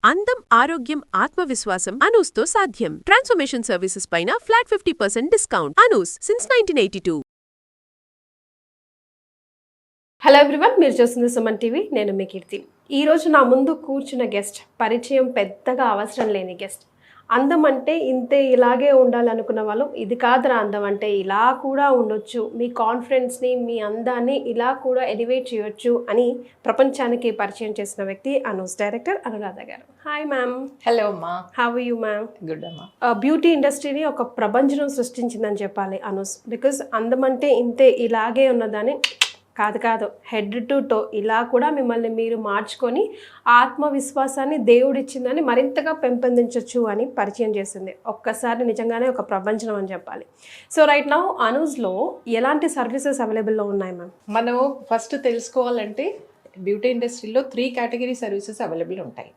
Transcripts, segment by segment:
అందం, ఆరోగ్యం, ఆత్మవిశ్వాసం అనూస్తో సాధ్యం. ట్రాన్స్ఫర్మేషన్ సర్వీసెస్ పైన flat 50% discount. Anoos since 1982. Hello everyone, మీరు చూస్తుంది సుమన్ టీవీ. నేను మీ కీర్తి. ఈరోజు నా ముందు కూర్చున్న గెస్ట్ పరిచయం పెద్దగా అవసరం లేని గెస్ట్. అందం అంటే ఇంతే, ఇలాగే ఉండాలనుకున్న వాళ్ళు ఇది కాదురా అందం అంటే ఇలా కూడా ఉండొచ్చు, మీ కాన్ఫిడెన్స్ని, మీ అందాన్ని ఇలా కూడా ఎలివేట్ చేయొచ్చు అని ప్రపంచానికి పరిచయం చేసిన వ్యక్తి Anu's director Anuradha garu. Hi ma'am. Hello అమ్మా. How are you ma'am? Good అమ్మా. బ్యూటీ ఇండస్ట్రీని ఒక ప్రపంచం సృష్టించిందని చెప్పాలి అనూస్. బికాజ్ అందం అంటే ఇంతే, ఇలాగే ఉన్నదని కాదు, హెడ్ టు టో ఇలా కూడా మిమ్మల్ని మీరు మార్చుకొని ఆత్మవిశ్వాసాన్ని దేవుడిచ్చిందని మరింతగా పెంపొందించవచ్చు అని పరిచయం చేసింది. ఒక్కసారి నిజంగానే ఒక ప్రపంచం అని చెప్పాలి. సో రైట్ నౌ అనూస్లో ఎలాంటి సర్వీసెస్ అవైలబుల్లో ఉన్నాయి మ్యామ్? మనం ఫస్ట్ తెలుసుకోవాలంటే బ్యూటీ ఇండస్ట్రీలో 3 కేటగిరీ సర్వీసెస్ అవైలబుల్ ఉంటాయి.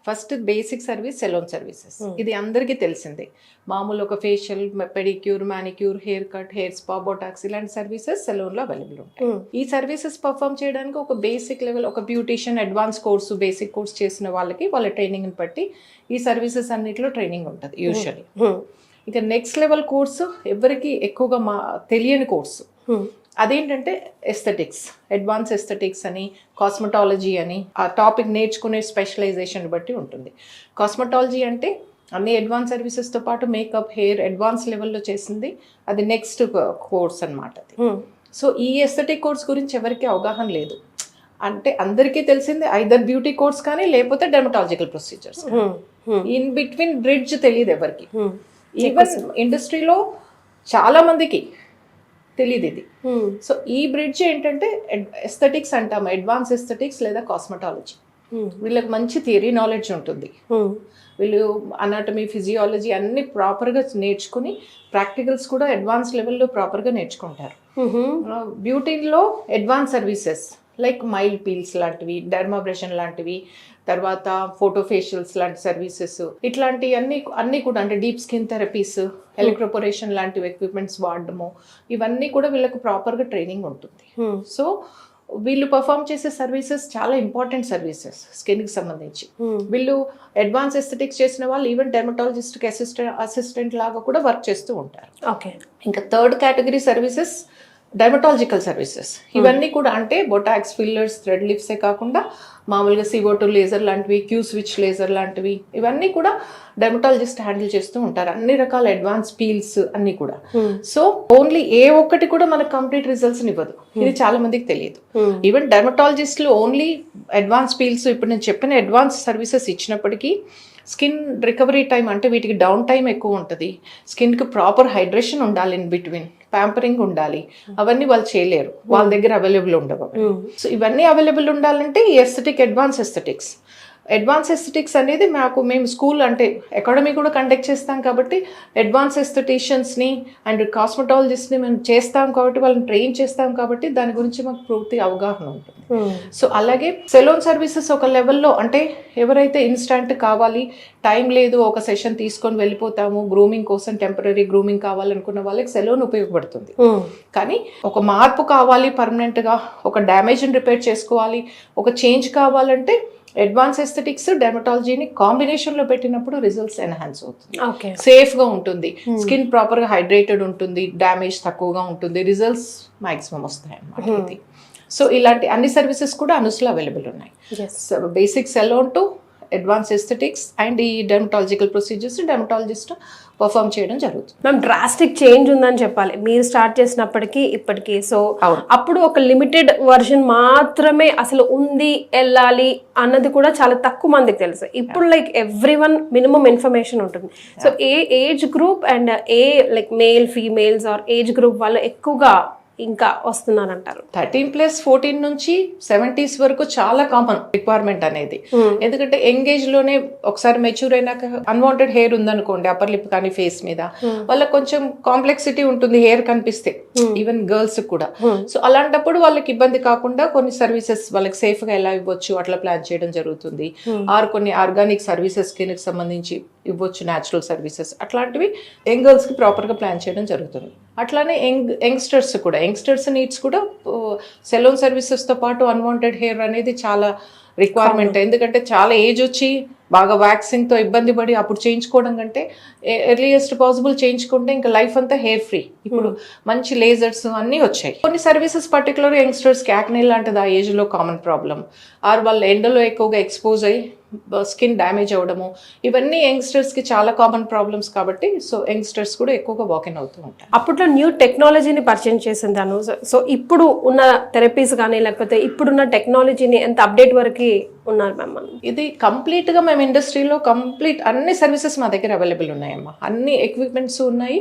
First basic service salon services. ఇది అందరికీ తెలిసిందే. మామూలు ఒక facial, pedicure, manicure, hair cut, hair spa, botox ఇలాంటి సర్వీసెస్ సెలూన్లో అవైలబుల్ ఉంటాయి. ఈ సర్వీసెస్ పర్ఫామ్ చేయడానికి ఒక బేసిక్ లెవెల్, ఒక beautician advance course, basic course చేసిన వాళ్ళకి వాళ్ళ ట్రైనింగ్ని బట్టి ఈ సర్వీసెస్ అన్నిటిలో ట్రైనింగ్ ఉంటుంది యూజువల్లీ. ఇక నెక్స్ట్ లెవెల్ కోర్సు ఎవరికి ఎక్కువగా తెలియని కోర్సు, అదేంటంటే ఎస్థెటిక్స్, అడ్వాన్స్ ఎస్థెటిక్స్ అని, కాస్మెటాలజీ అని. ఆ టాపిక్ నేర్చుకునే స్పెషలైజేషన్ బట్టి ఉంటుంది. కాస్మెటాలజీ అంటే అన్ని అడ్వాన్స్ సర్వీసెస్తో పాటు మేకప్, హెయిర్ అడ్వాన్స్ లెవెల్లో చేసింది, అది నెక్స్ట్ కోర్స్ అనమాట అది. సో ఈ ఎస్థెటిక్ కోర్స్ గురించి ఎవరికి అవగాహన లేదు. అంటే అందరికీ తెలిసింది ఐదర్ బ్యూటీ కోర్స్ కానీ లేకపోతే dermatological procedures. In between bridge తెలియదు ఎవరికి. ఈవెన్ ఇండస్ట్రీలో చాలా మందికి తెలియదు ఇది. సో ఈ బ్రిడ్జ్ ఏంటంటే ఎస్థెటిక్స్ అంటాము, అడ్వాన్స్ ఎస్థెటిక్స్ లేదా కాస్మెటాలజీ. వీళ్ళకి మంచి థియరీ నాలెడ్జ్ ఉంటుంది. వీళ్ళు అనాటమీ, ఫిజియాలజీ అన్ని ప్రాపర్గా నేర్చుకుని ప్రాక్టికల్స్ కూడా అడ్వాన్స్ లెవెల్లో ప్రాపర్గా నేర్చుకుంటారు. బ్యూటీలో advance services like mild peels లాంటివి, డెర్మాబ్రేషన్ లాంటివి, తర్వాత ఫోటో ఫేషియల్స్ లాంటి సర్వీసెస్, ఇట్లాంటి అన్నీ కూడా అంటే డీప్ స్కిన్ థెరపీస్, ఎలక్ట్రోపోరేషన్ లాంటివి ఎక్విప్మెంట్స్ వాడడము, ఇవన్నీ కూడా వీళ్ళకి ప్రాపర్గా ట్రైనింగ్ ఉంటుంది. సో వీళ్ళు పర్ఫామ్ చేసే సర్వీసెస్ చాలా ఇంపార్టెంట్ సర్వీసెస్ స్కిన్కి సంబంధించి. వీళ్ళు అడ్వాన్స్ ఎస్థెటిక్స్ చేసిన వాళ్ళు ఈవెన్ డెర్మటాలజిస్ట్కి అసిస్టెంట్ లాగా కూడా వర్క్ చేస్తూ ఉంటారు. ఓకే. ఇంకా third category services dermatological services. ఇవన్నీ కూడా అంటే బొటాక్స్, ఫిల్లర్స్, థ్రెడ్ లిప్సే కాకుండా మామూలుగా CO2 లేజర్ లాంటివి, క్యూ స్విచ్ లేజర్ లాంటివి, ఇవన్నీ కూడా డెర్మటాలజిస్ట్ హ్యాండిల్ చేస్తూ ఉంటారు. అన్ని రకాల అడ్వాన్స్ పీల్స్ అన్ని కూడా. సో ఓన్లీ ఏ ఒక్కటి కూడా మనకు కంప్లీట్ రిజల్ట్స్ ఇవ్వదు. ఇది చాలా మందికి తెలియదు. ఈవెన్ డెర్మటాలజిస్టులు ఓన్లీ అడ్వాన్స్ పీల్స్, ఇప్పుడు నేను చెప్పిన అడ్వాన్స్ సర్వీసెస్ ఇచ్చినప్పటికీ స్కిన్ రికవరీ టైం అంటే వీటికి డౌన్ టైం ఎక్కువ ఉంటుంది. స్కిన్కి ప్రాపర్ హైడ్రేషన్ ఉండాలి, ఇన్ బిట్వీన్ ప్యాంపరింగ్ ఉండాలి. అవన్నీ వాళ్ళు చేయలేరు, వాళ్ళ దగ్గర అవైలబుల్ ఉండవు. సో ఇవన్నీ అవైలబుల్ ఉండాలంటే ఈ aesthetic, advance aesthetics. Advance aesthetics అనేది మేము స్కూల్ అంటే అకాడమీ కూడా కండక్ట్ చేస్తాం కాబట్టి అడ్వాన్స్ ఎస్థెటిషియన్స్ని అండ్ కాస్మెటాలజిస్ట్ని మేము చేస్తాం కాబట్టి, వాళ్ళని ట్రైన్ చేస్తాం కాబట్టి దాని గురించి మాకు పూర్తి అవగాహన ఉంటుంది. సో అలాగే సెలూన్ సర్వీసెస్ ఒక లెవెల్లో అంటే ఎవరైతే ఇన్స్టంట్ కావాలి, టైం లేదు, ఒక సెషన్ తీసుకొని వెళ్ళిపోతాము, గ్రూమింగ్ కోసం టెంపరీ గ్రూమింగ్ కావాలనుకున్న వాళ్ళకి సెలూన్ ఉపయోగపడుతుంది. కానీ ఒక మార్పు కావాలి, పర్మనెంట్గా ఒక డ్యామేజ్ని రిపేర్ చేసుకోవాలి, ఒక చేంజ్ కావాలంటే అడ్వాన్స్ ఎస్థెటిక్స్, డెర్మటాలజీని కాంబినేషన్లో పెట్టినప్పుడు రిజల్ట్స్ ఎన్హాన్స్ అవుతుంది, సేఫ్గా ఉంటుంది, స్కిన్ ప్రాపర్గా హైడ్రేటెడ్ ఉంటుంది, డ్యామేజ్ తక్కువగా ఉంటుంది, రిజల్ట్స్ మ్యాక్సిమం వస్తాయి అన్నమాట ఇది. సో ఇలాంటి అన్ని సర్వీసెస్ కూడా అనూస్లో అవైలబుల్ ఉన్నాయి. Basic salon to advance aesthetics and ఈ డెర్మటాలజికల్ ప్రొసీజర్స్ డెర్మటాలజిస్ట్ పర్ఫామ్ చేయడం జరుగుతుంది. మ్యామ్ డ్రాస్టిక్ చేంజ్ ఉందని చెప్పాలి మీరు స్టార్ట్ చేసినప్పటికీ ఇప్పటికీ. సో అప్పుడు ఒక లిమిటెడ్ వర్షన్ మాత్రమే అసలు ఉంది, వెళ్ళాలి అన్నది కూడా చాలా తక్కువ మందికి తెలుసు. ఇప్పుడు లైక్ ఎవ్రీవన్ మినిమం ఇన్ఫర్మేషన్ ఉంటుంది. సో ఏ ఏజ్ గ్రూప్ అండ్ ఏ like male, females or age group వాళ్ళు ఎక్కువగా ఇంకా వస్తున్నారంటారు? 13+ 14 నుంచి 70s వరకు చాలా కామన్ రిక్వైర్మెంట్ అనేది. ఎందుకంటే యంగేజ్ లోనే ఒకసారి మెచ్యూర్ అయినాక అన్వాంటెడ్ హెయిర్ ఉందనుకోండి అప్పర్ లిప్ కానీ ఫేస్ మీద, వాళ్ళకి కొంచెం కాంప్లెక్సిటీ ఉంటుంది హెయిర్ కనిపిస్తే, ఈవెన్ గర్ల్స్ కూడా. సో అలాంటప్పుడు వాళ్ళకి ఇబ్బంది కాకుండా కొన్ని సర్వీసెస్ వాళ్ళకి సేఫ్ గా ఎలా ఇవ్వచ్చు అట్లా ప్లాన్ చేయడం జరుగుతుంది. ఆర్ కొన్ని ఆర్గానిక్ సర్వీసెస్ స్కిన్ కి సంబంధించి ఇవ్వచ్చు, న్యాచురల్ సర్వీసెస్ అట్లాంటివి యంగ్ గర్ల్స్ కి ప్రాపర్ గా ప్లాన్ చేయడం జరుగుతుంది. అట్లానే యంగ్స్టర్స్ నీడ్స్ కూడా సెలూన్ సర్వీసెస్తో పాటు అన్వాంటెడ్ హెయిర్ అనేది చాలా రిక్వైర్మెంట్. ఎందుకంటే చాలా ఏజ్ వచ్చి బాగా వ్యాక్సింగ్తో ఇబ్బంది పడి అప్పుడు చేయించుకోవడం కంటే ఎర్లియస్ట్ పాసిబుల్ చేయించుకుంటే ఇంకా లైఫ్ అంతా హెయిర్ ఫ్రీ. ఇప్పుడు మంచి లేజర్స్ అన్నీ వచ్చాయి. కొన్ని సర్వీసెస్ పర్టికులర్ యంగ్స్టర్స్కి యాక్నే లాంటిది ఆ ఏజ్లో కామన్ ప్రాబ్లం, ఆర్ వాళ్ళ ఎండలో ఎక్కువగా ఎక్స్పోజ్ అయ్యి స్కిన్ డ్యామేజ్ అవ్వడము, ఇవన్నీ యంగ్స్టర్స్కి చాలా కామన్ ప్రాబ్లమ్స్ కాబట్టి సో యంగ్స్టర్స్ కూడా ఎక్కువగా వాకిన్ అవుతూ ఉంటారు. అప్పట్లో న్యూ టెక్నాలజీని పరిచయం చేసింది అను. సో ఇప్పుడు ఉన్న థెరపీస్ కానీ లేకపోతే ఇప్పుడున్న టెక్నాలజీని ఎంత అప్డేట్ వరకు ఉన్నారు మ్యామ్? ఇది కంప్లీట్గా మేము ఇండస్ట్రీలో అన్ని సర్వీసెస్ మా దగ్గర అవైలబుల్ ఉన్నాయమ్మా. అన్ని ఎక్విప్మెంట్స్ ఉన్నాయి,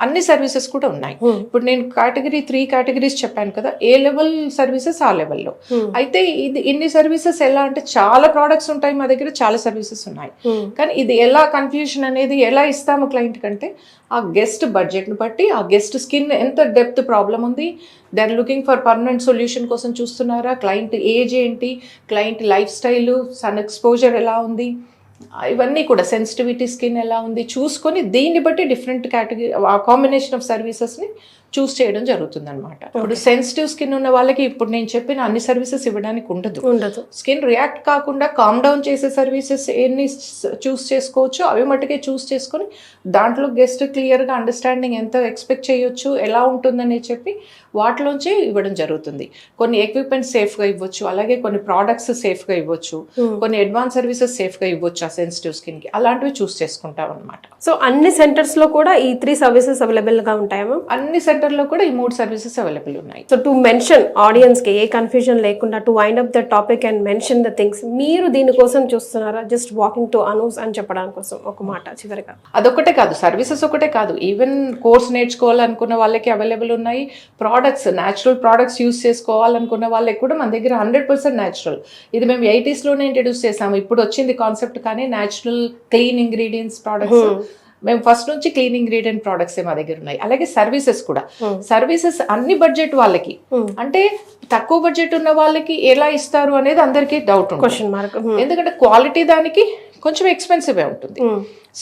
అన్ని సర్వీసెస్ కూడా ఉన్నాయి. ఇప్పుడు నేను 3 కేటగిరీస్ చెప్పాను కదా, ఏ లెవెల్ సర్వీసెస్ ఆ లెవెల్లో. అయితే ఇది ఇన్ని సర్వీసెస్ ఎలా అంటే చాలా ప్రోడక్ట్స్ ఉంటాయి మా దగ్గర, చాలా సర్వీసెస్ ఉన్నాయి. కానీ ఇది ఎలా కన్ఫ్యూజన్ అనేది ఎలా ఇస్తాము క్లయింట్ కంటే ఆ గెస్ట్ బడ్జెట్ని బట్టి, ఆ గెస్ట్ స్కిన్ ఎంత డెప్త్ ప్రాబ్లం ఉంది, they are looking for permanent solution కోసం చూస్తున్నారా, క్లయింట్ ఏజ్ ఏంటి, client lifestyle, sun exposure ఎలా ఉంది, ఇవన్నీ కూడా సెన్సిటివిటీ స్కిన్ ఎలా ఉంది చూసుకొని దీన్ని బట్టి డిఫరెంట్ కేటగిరీ ఆ కాంబినేషన్ ఆఫ్ సర్వీసెస్ని చూస్ చేయడం జరుగుతుంది అనమాట. ఇప్పుడు సెన్సిటివ్ స్కిన్ ఉన్న వాళ్ళకి ఇప్పుడు నేను చెప్పిన అన్ని సర్వీసెస్ ఇవ్వడానికి ఉండదు. స్కిన్ రియాక్ట్ కాకుండా కామ్ డౌన్ చేసే సర్వీసెస్ ఎన్ని చూస్ చేసుకోవచ్చు అవి మట్టుకే చూస్ చేసుకొని దాంట్లో గెస్ట్ క్లియర్గా అండర్స్టాండింగ్ ఎంత ఎక్స్పెక్ట్ చేయొచ్చు, ఎలా ఉంటుందని చెప్పి వాటిలోంచి ఇవ్వడం జరుగుతుంది. కొన్ని ఎక్విప్మెంట్స్ సేఫ్గా ఇవ్వచ్చు, అలాగే కొన్ని ప్రోడక్ట్స్ సేఫ్గా ఇవ్వచ్చు, కొన్ని అడ్వాన్స్ సర్వీసెస్ సేఫ్గా ఇవ్వచ్చు ఆ సెన్సిటివ్ స్కిన్కి, అలాంటివి చూస్ చేసుకుంటాం అనమాట. సో అన్ని సెంటర్స్లో కూడా ఈ 3 సర్వీసెస్ అవైలబుల్గా ఉంటాయా? అన్ని సెంటర్లో కూడా ఈ 3 సర్వీసెస్ అవైలబుల్ ఉన్నాయి. సో టు మెన్షన్ ఆడియన్స్కి ఏ కన్ఫ్యూజన్ లేకుండా to wind up the topic and mention the things, మీరు దీనికోసం చూస్తున్నారా జస్ట్ వాకింగ్ టు అనూస్ అని చెప్పడానికి కోసం ఒక మాట చివరిగా? అదొకటే కాదు, సర్వీసెస్ ఒకటే కాదు, ఈవెన్ కోర్స్ నేర్చుకోవాలనుకున్న వాళ్ళకి అవైలబుల్ ఉన్నాయి. ప్రోడక్ట్స్, న్యాచురల్ ప్రోడక్ట్స్ యూస్ చేసుకోవాలనుకున్న వాళ్ళకి కూడా మన దగ్గర 100% న్యాచురల్. ఇది మేము 80sలోనే ఇంట్రడ్యూస్ చేసాము, ఇప్పుడు వచ్చింది కాన్సెప్ట్. కానీ న్యాచురల్ క్లీన్ ఇంగ్రీడియంట్స్ ప్రోడక్ట్స్ మేము ఫస్ట్ నుంచి క్లీన్ ఇంగ్రీడియంట్ ప్రోడక్ట్స్ మా దగ్గర ఉన్నాయి. అలాగే సర్వీసెస్ కూడా, సర్వీసెస్ అన్ని బడ్జెట్ వాళ్ళకి, అంటే తక్కువ బడ్జెట్ ఉన్న వాళ్ళకి ఎలా ఇస్తారు అనేది అందరికీ డౌట్ ఉంటుంది. ఎందుకంటే క్వాలిటీ దానికి కొంచెం ఎక్స్పెన్సివ్ ఉంటుంది.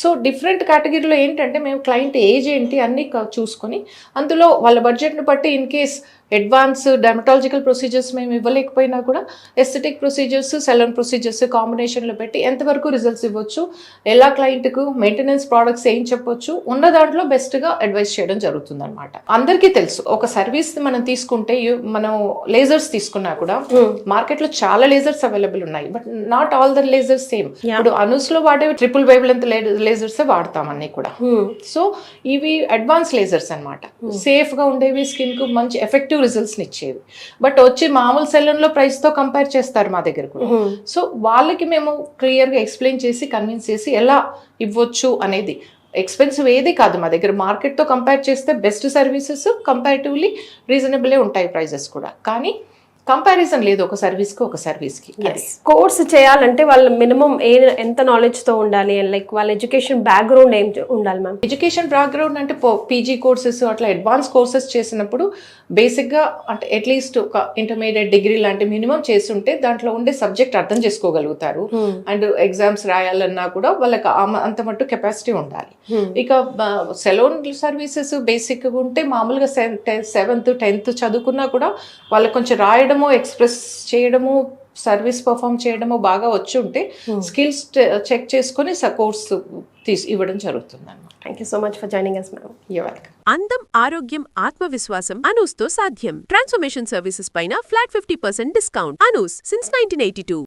సో డిఫరెంట్ కేటగిరీలో ఏంటంటే మేము క్లయింట్ ఏజ్ ఏంటి అన్నీ చూసుకొని అందులో వాళ్ళ బడ్జెట్ని బట్టి in case advance dermatological procedures మేము ఇవ్వలేకపోయినా కూడా ఎస్థెటిక్ ప్రొసీజర్స్, సెలూన్ ప్రొసీజర్స్ కాంబినేషన్లో పెట్టి ఎంతవరకు రిజల్ట్స్ ఇవ్వచ్చు, ఎలా క్లయింట్కు మెయింటెనెన్స్ ప్రోడక్ట్స్ ఏం చెప్పొచ్చు, ఉన్న దాంట్లో బెస్ట్గా అడ్వైస్ చేయడం జరుగుతుంది అనమాట. అందరికీ తెలుసు ఒక సర్వీస్ మనం తీసుకుంటే, మనం లేజర్స్ తీసుకున్నా కూడా మార్కెట్లో చాలా లేజర్స్ అవైలబుల్ ఉన్నాయి, but not all the lasers same. ఇప్పుడు అనూస్లో వాడేవి ట్రిపుల్ వేవ్ లెంత్ లేజర్స్ వాడతాం అన్నీ కూడా. సో ఇవి అడ్వాన్స్ లేజర్స్ అనమాట, సేఫ్గా ఉండేవి, స్కిన్కు మంచి ఎఫెక్టివ్ రిజల్ట్స్ని ఇచ్చేవి. బట్ వచ్చి మామూలు సెలూన్లో ప్రైస్తో కంపేర్ చేస్తారు మా దగ్గర కూడా. సో వాళ్ళకి మేము క్లియర్గా ఎక్స్ప్లెయిన్ చేసి కన్విన్స్ చేసి ఎలా ఇవ్వచ్చు అనేది. ఎక్స్పెన్సివ్ ఏది కాదు మా దగ్గర, మార్కెట్తో కంపేర్ చేస్తే బెస్ట్ సర్వీసెస్, కంపారిటివ్లీ రీజనబులే ఉంటాయి ప్రైజెస్ కూడా. కానీ కంపారిజన్ లేదు ఒక సర్వీస్కి ఒక సర్వీస్కి. కోర్స్ చేయాలంటే వాళ్ళ మినిమం ఎంత నాలెడ్జ్తో ఉండాలి, లైక్ వాళ్ళ ఎడ్యుకేషన్ బ్యాక్గ్రౌండ్ ఏం ఉండాలి మ్యామ్? ఎడ్యుకేషన్ బ్యాక్గ్రౌండ్ అంటే పీజీ కోర్సెస్ అట్లా అడ్వాన్స్ కోర్సెస్ చేసినప్పుడు బేసిక్గా అంటే అట్లీస్ట్ ఒక ఇంటర్మీడియట్ డిగ్రీ లాంటి మినిమం చేస్తుంటే దాంట్లో ఉండే సబ్జెక్ట్ అర్థం చేసుకోగలుగుతారు. అండ్ ఎగ్జామ్స్ రాయాలన్నా కూడా వాళ్ళకి అంత మట్టు కెపాసిటీ ఉండాలి. ఇక సెలూన్ సర్వీసెస్ బేసిక్గా ఉంటే మామూలుగా 7th 10th చదువుకున్నా కూడా వాళ్ళకి కొంచెం రాయడం, ఎక్స్ప్రెస్ చేయడము, సర్వీస్ పర్ఫామ్ చేయడము బాగా వచ్చి ఉంటే స్కిల్స్ చెక్ చేసుకొని కోర్స్ ఇవ్వడం జరుగుతుంది అన్నమాట. Thank you so much for joining us ma'am. You're welcome. అందం, ఆరోగ్యం, ఆత్మవిశ్వాసం అనూస్తో సాధ్యం. ట్రాన్స్ఫర్మేషన్ సర్వీసెస్ పైన ఫ్లాట్ 50% డిస్కౌంట్. అనూస్ సిన్స్ 1982.